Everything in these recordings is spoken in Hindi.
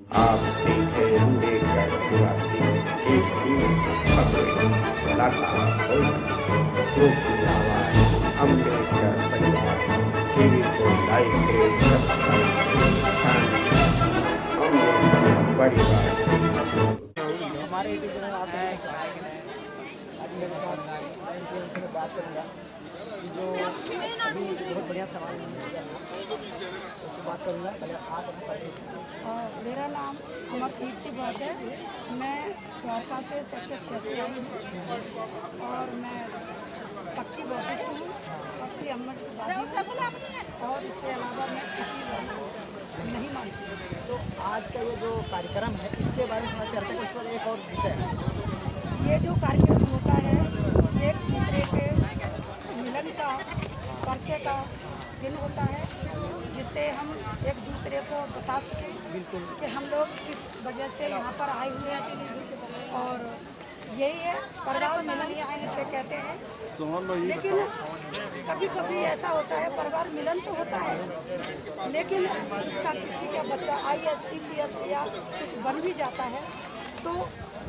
आप देख रहे हैं अम्बेडकर निवासी एक ही खबरें कलाकार और जो की आवाज अम्बेडकर परिवार टीवी को लाइक करें, सब्सक्राइब करें, अम्बेडकर परिवार। हमारे यूट्यूब चैनल आप आज मेरे साथ इनसे बात करूँगा जो अभी बहुत बढ़िया सवाल उससे बात करूँगा। पहले आप अपना परिचय। मेरा नाम अमर कीर्ति भट्ट है। मैं द्वारका से सेक्टर 6 से आई हूँ और मैं पक्की बौद्धिस्ट हूँ, पक्की अम्बेडकरवादी हूँ और इससे अलावा मैं किसी को नहीं मानती। तो आज का ये जो कार्यक्रम है इसके बारे में थोड़ा चर्चा इस पर एक और विषय है। ये जो कार्यक्रम होता है एक दूसरे के मिलन का परिचय का दिन होता है, जिससे हम एक दूसरे को बता सकें बिल्कुल कि हम लोग किस वजह से यहाँ पर आए हुए हैं। और यही है परिवार मिलन इसे कहते हैं। लेकिन कभी कभी ऐसा होता है परिवार मिलन तो होता है, लेकिन जिसका किसी का बच्चा IAS PCS या कुछ बन भी जाता है तो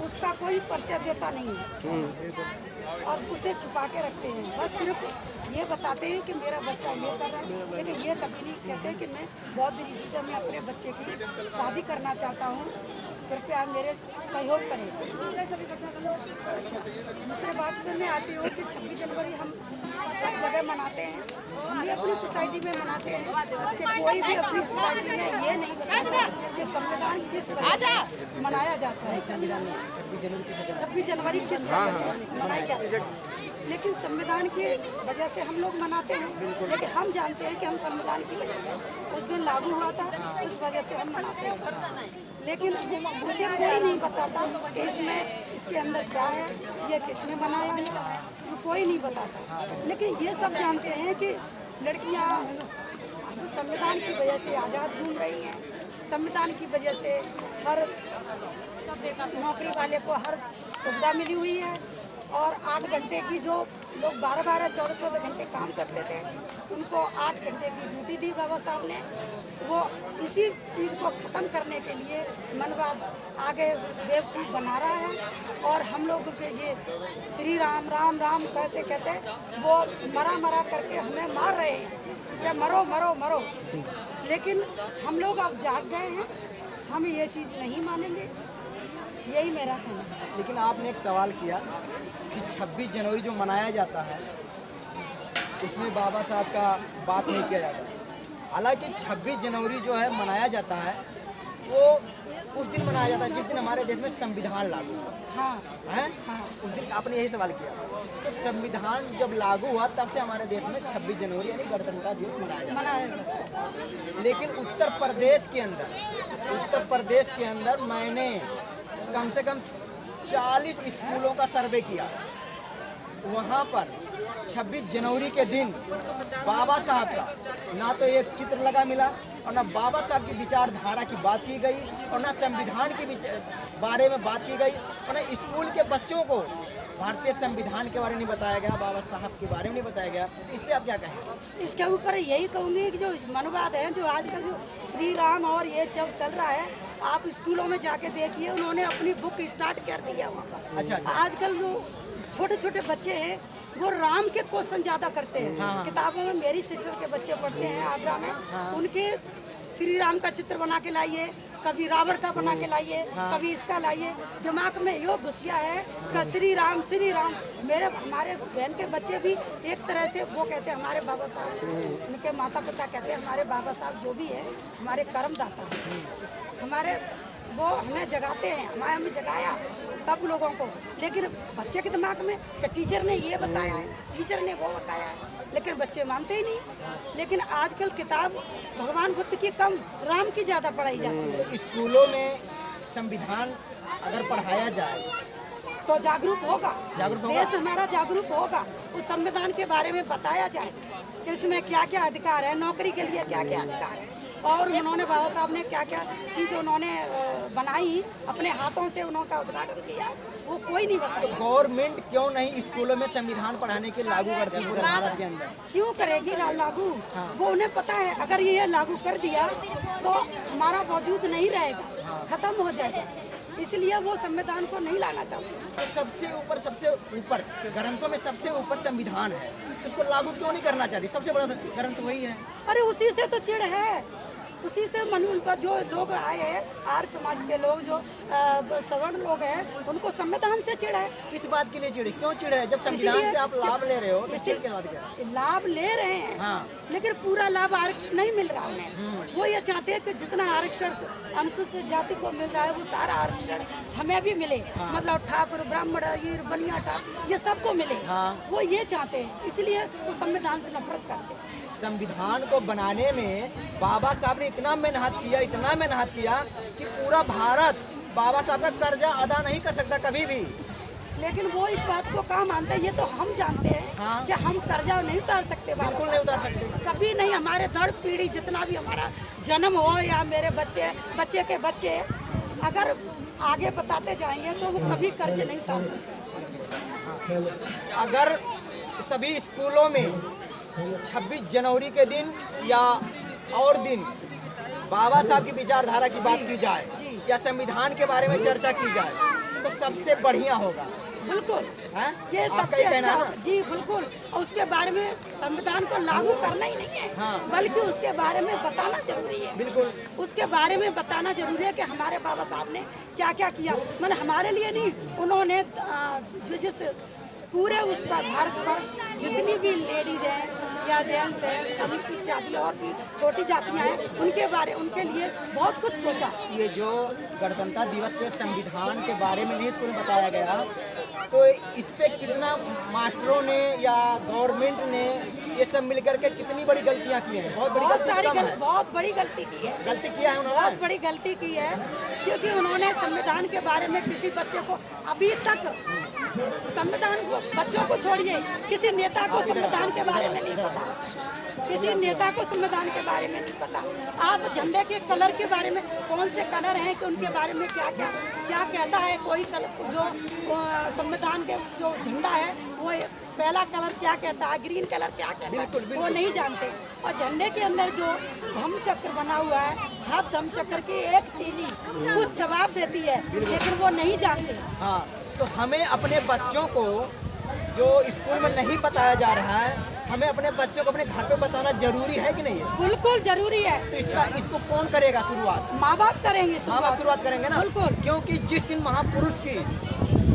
उसका कोई परिचय देता नहीं है और उसे छुपा के रखते हैं। बस सिर्फ ये बताते हैं कि मेरा बच्चा ये कर रहा है, लेकिन ये कभी नहीं कहते कि मैं बौद्ध ऋषि में अपने बच्चे की शादी करना चाहता हूँ, कृपया मेरे सहयोग करें। अच्छा, दूसरी बात करने आती हूँ कि 26 जनवरी हम सब जगह मनाते हैं, हम भी अपनी सोसाइटी में मनाते हैं कि कोई भी अपनी सोसाइटी में ये नहीं बताता कि संविधान किस वजह से मनाया जाता है। 26 जनवरी किस वजह से मनाया जाता है, लेकिन संविधान की वजह से हम लोग मनाते हैं। लेकिन हम जानते हैं कि हम संविधान की वजह से उस दिन लागू हुआ था, उस वजह से हम मनाते हैं। लेकिन उसे कोई नहीं बताता कि इसमें इसके अंदर क्या है, ये किसने बनाया है, तो कोई नहीं बताता। लेकिन ये सब जानते हैं कि लड़कियां संविधान की वजह से आज़ाद घूम रही हैं, संविधान की वजह से हर नौकरी वाले को हर सुविधा मिली हुई है और 8 घंटे की जो लोग 12-12, 14-14 घंटे काम करते थे उनको 8 घंटे की ड्यूटी दी बाबा साहब ने। वो इसी चीज़ को ख़त्म करने के लिए मनवाद आगे बेवकूफ़ बना रहा है और हम लोग के ये श्री राम राम राम कहते कहते वो मरा करके हमें मार रहे हैं कि मरो मरो मरो। लेकिन हम लोग अब जाग गए हैं, हम ये चीज़ नहीं मानेंगे, यही मेरा कहना है। लेकिन आपने एक सवाल किया कि 26 जनवरी जो मनाया जाता है उसमें बाबा साहब का बात नहीं किया जाता। हालांकि 26 जनवरी जो है मनाया जाता है वो उस दिन मनाया जाता है जिस दिन हमारे देश में संविधान लागू हुआ। हाँ, उस दिन आपने यही सवाल किया। तो संविधान जब लागू हुआ तब से हमारे देश में 26 जनवरी यानी गणतंत्र दिवस मनाया जाता है। लेकिन उत्तर प्रदेश के अंदर मैंने कम से कम 40 स्कूलों का सर्वे किया। वहाँ पर 26 जनवरी के दिन बाबा साहब का ना तो एक चित्र लगा मिला और ना बाबा साहब की विचारधारा की बात की गई और ना संविधान के बारे में बात की गई और ना स्कूल के बच्चों को भारतीय संविधान के बारे में नहीं बताया गया, बाबा साहब के बारे में नहीं बताया गया। तो इस पर आप क्या कहें? इसके ऊपर यही कहूँगी कि जो मनवाद है, जो आजकल जो श्री राम और ये सब चल रहा है, आप स्कूलों में जाके देखिए, उन्होंने अपनी बुक स्टार्ट कर दिया वहाँ पर। अच्छा। आजकल जो छोटे छोटे बच्चे हैं वो राम के क्वेश्चन ज़्यादा करते हैं। किताबों में मेरी सिस्टर के बच्चे पढ़ते हैं आगरा में, उनके श्री राम का चित्र बना के लाइए, कभी रावण का बना के लाइए, कभी इसका लाइए। दिमाग में यो घुस गया है कि श्री राम हमारे बहन के बच्चे भी एक तरह से वो कहते हैं हमारे बाबा साहब, उनके माता पिता कहते हैं हमारे बाबा साहब जो भी है हमारे कर्मदाता हमारे, वो हमें जगाते हैं, हमें जगाया सब लोगों को। लेकिन बच्चे के दिमाग में कि टीचर ने ये बताया है, टीचर ने वो बताया है, लेकिन बच्चे मानते ही नहीं। लेकिन आजकल किताब भगवान बुद्ध की कम, राम की ज़्यादा पढ़ाई जाती है। तो स्कूलों में संविधान अगर पढ़ाया जाए तो जागरूक होगा, देश हमारा जागरूक होगा। उस संविधान के बारे में बताया जाए कि इसमें क्या क्या अधिकार है, नौकरी के लिए क्या क्या अधिकार है, और उन्होंने बाबा साहब ने क्या क्या चीज़ उन्होंने बनाई, अपने हाथों से उन्होंने उद्घाटन किया, वो कोई नहीं बताया। गवर्नमेंट क्यों नहीं स्कूलों में संविधान पढ़ाने के लागू करती है पूरे भारत के अंदर? क्यों करेगी लागू? वो उन्हें पता है अगर ये लागू कर दिया तो हमारा वजूद नहीं रहेगा, खत्म हो जाएगा, इसलिए वो संविधान को नहीं लाना चाहते। तो सबसे ऊपर ग्रंथों में सबसे ऊपर संविधान है, तो उसको लागू क्यों नहीं करना चाहती? सबसे बड़ा ग्रंथ वही है। अरे उसी से तो चिढ़ है, उसी से मनुल का जो लोग आए हैं, आर्य समाज के लोग जो सवर्ण लोग हैं, उनको संविधान से चिढ़ है। किस बात के लिए चिढ़े? क्यों चिढ़े है? जब संविधान से आप लाभ ले रहे हो तो इसी इसके बाद क्या? लाभ ले रहे हैं, हाँ। लेकिन पूरा लाभ आरक्षण नहीं मिल रहा उन्हें। वो ये चाहते हैं कि जितना आरक्षण अनुसूचित जाति को मिल रहा है वो सारा आरक्षण हमें भी मिले, मतलब ठाकुर, ब्राह्मण, ईर, बनिया, ठाकुर, ये सबको मिले। वो ये चाहते हैं, इसलिए वो संविधान से नफरत करते हैं। संविधान को बनाने में बाबा साहब ने इतना मेहनत किया कि पूरा भारत बाबा साहब का कर्जा अदा नहीं कर सकता कभी भी। लेकिन वो इस बात को कहाँ मानते हैं? ये तो हम जानते हैं हाँ। कि हम कर्जा नहीं उतार सकते, बिल्कुल नहीं उतार सकते, कभी नहीं। हमारे दर पीढ़ी जितना भी हमारा जन्म हो या मेरे बच्चे बच्चे के बच्चे अगर आगे बताते जाएंगे तो वो कभी कर्ज नहीं उतार सकते। अगर सभी स्कूलों में 26 जनवरी के दिन या और दिन बाबा साहब की विचारधारा की बात की जाए या संविधान के बारे में चर्चा की जाए तो सबसे बढ़िया होगा। बिल्कुल है? ये आपका सबसे ये कहना अच्छा, है ना? जी बिल्कुल। और उसके बारे में संविधान को लागू करना ही नहीं है, हाँ। बल्कि उसके बारे में बताना जरूरी है। बिल्कुल उसके बारे में बताना जरूरी है कि हमारे बाबा साहब ने क्या क्या किया। मैंने हमारे लिए नहीं, उन्होंने जो जिस पूरे उस पर भारत पर जितनी भी लेडीज हैं या जेंट्स हैं, अनुसूचित जाति और भी छोटी जातियां हैं, उनके लिए बहुत कुछ सोचा। ये जो गणतंत्र दिवस पे संविधान के बारे में नहीं स्कूल में बताया गया, तो इस पे कितना मास्टरों ने या गवर्नमेंट ने ये सब मिलकर के कितनी बड़ी गलतियां की हैं। बहुत बड़ी गलती की है, गलती किया है उन्होंने। बहुत बड़ी गलती की है, क्योंकि उन्होंने संविधान के बारे में किसी बच्चे को अभी तक, संविधान को बच्चों को छोड़िए, किसी नेता को संविधान के बारे में नहीं पता, किसी नेता को संविधान के बारे में नहीं पता। आप झंडे के कलर के बारे में, कौन से कलर हैं कि उनके बारे में क्या कहता है कोई कलर, जो संविधान के जो झंडा है वो पहला कलर क्या कहता है, ग्रीन कलर क्या कहता है, वो नहीं जानते। और झंडे के अंदर जो धम्म चक्र बना हुआ है, हर धम्म चक्र की एक तीली कुछ जवाब देती है, लेकिन वो नहीं जानते। हाँ, तो हमें अपने बच्चों को जो स्कूल में नहीं बताया जा रहा है, हमें अपने बच्चों को अपने घर पे बताना जरूरी है कि नहीं है? बिल्कुल जरूरी है। तो इसको कौन करेगा शुरुआत? माँ बाप करेंगे माँ बाप शुरुआत करेंगे ना। बिल्कुल, क्योंकि जिस दिन महापुरुष की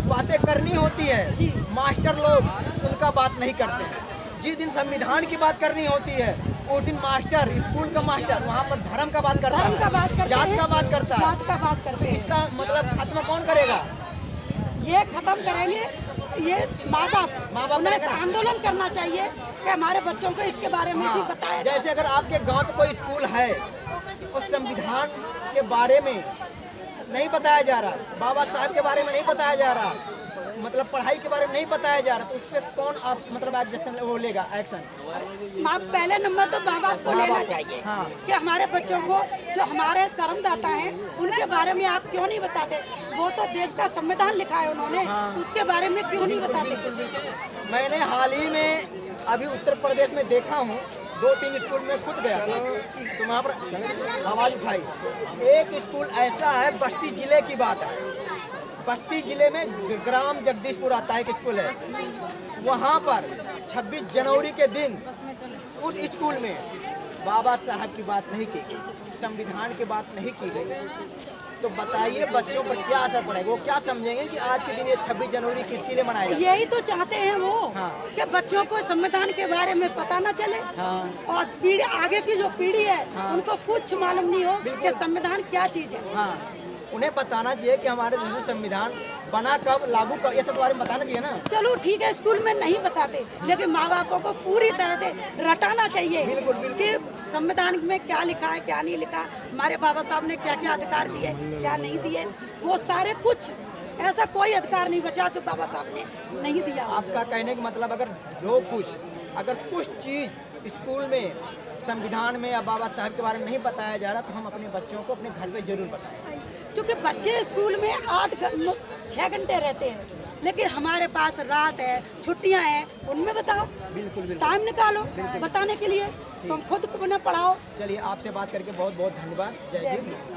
बातें करनी होती है जी, मास्टर लोग उनका बात नहीं करते। जिस दिन संविधान की बात करनी होती है उस दिन मास्टर, स्कूल का मास्टर वहाँ पर धर्म का बात करता है, जात का बात करता है। इसका मतलब खत्म कौन करेगा? ये खत्म करेंगे ये माँ बाप उन्हें आंदोलन करना चाहिए कि हमारे बच्चों को इसके बारे में भी बताया जाए। जैसे अगर आपके गांव में कोई स्कूल है और संविधान के बारे में नहीं बताया जा रहा, बाबा साहब के बारे में नहीं बताया जा रहा, मतलब पढ़ाई के बारे में नहीं बताया जा रहा, तो उससे कौन आप मतलब एक्शन वो लेगा एक्शन? पहले नंबर तो माँ बाप को लेना चाहिए कि हमारे बच्चों को, जो हमारे कर्मदाता हैं, उनके बारे में आप क्यों नहीं बताते? वो तो देश का संविधान लिखा है उन्होंने, उसके बारे में क्यों नहीं बताते? मैंने हाल ही में अभी उत्तर प्रदेश में देखा हूँ, 2-3 स्कूल में खुद गया तो वहाँ पर आवाज़ उठाई। एक स्कूल ऐसा है, बस्ती जिले की बात है, बस्ती जिले में ग्राम जगदीशपुर आता है, एक स्कूल है, वहाँ पर 26 जनवरी के दिन उस स्कूल में बाबा साहब की बात नहीं की गई, संविधान की बात नहीं की गई। तो बताइए बच्चों पर क्या असर पड़ेगा? वो क्या समझेंगे कि आज के दिन ये 26 जनवरी किसके लिए मनाया जाता है? यही तो चाहते हैं वो कि बच्चों को संविधान के बारे में पता न चले और पीढ़ी, आगे की जो पीढ़ी है उनको कुछ मालूम नहीं हो कि संविधान क्या चीज है। उन्हें बताना चाहिए कि हमारे देश में संविधान बना कब, लागू कब, ये सब बारे में बताना चाहिए ना। चलो ठीक है, स्कूल में नहीं बताते, लेकिन माँ बापों को पूरी तरह से रटाना चाहिए कि संविधान में क्या लिखा है, क्या नहीं लिखा, हमारे बाबा साहब ने क्या क्या अधिकार दिए, क्या नहीं दिए, वो सारे कुछ, ऐसा कोई अधिकार नहीं बचा जो बाबा साहब ने नहीं दिया। आपका कहने का मतलब अगर कुछ चीज़ स्कूल में संविधान में या बाबा साहब के बारे में नहीं बताया जा रहा, तो हम अपने बच्चों को अपने घर पे जरूर बताएं। क्योंकि बच्चे स्कूल में 6 घंटे रहते हैं, लेकिन हमारे पास रात है, छुट्टियां हैं, उनमें बताओ, बिल्कुल टाइम निकालो बताने के लिए। तुम खुद को ना पढ़ाओ। चलिए, आपसे बात करके बहुत बहुत धन्यवाद। जय हिंद।